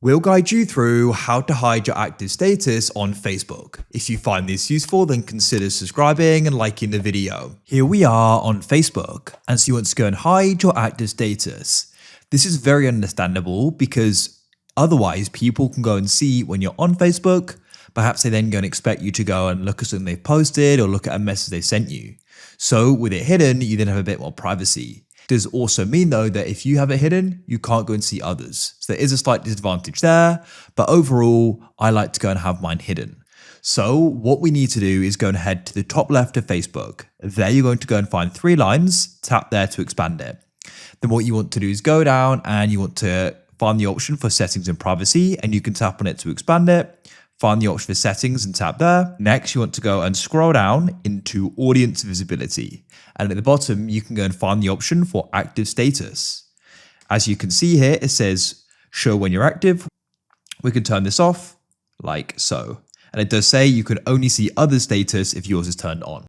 We'll guide you through how to hide your active status on Facebook. If you find this useful, then consider subscribing and liking the video. Here we are on Facebook, and so you want to go and hide your active status. This is very understandable because otherwise people can go and see when you're on Facebook. Perhaps they then go and expect you to go and look at something they've posted or look at a message they sent you. So with it hidden, you then have a bit more privacy. Does also mean though that if you have it hidden, you can't go and see others. So there is a slight disadvantage there, but overall, I like to go and have mine hidden. So what we need to do is go and head to the top left of Facebook. There you're going to go and find 3 lines, tap there to expand it. Then what you want to do is go down and you want to find the option for settings and privacy, and you can tap on it to expand it. Find the option for settings and tap there. Next, you want to go and scroll down into audience visibility. And at the bottom, you can go and find the option for active status. As you can see here, it says show when you're active. We can turn this off like so. And it does say you can only see other status if yours is turned on.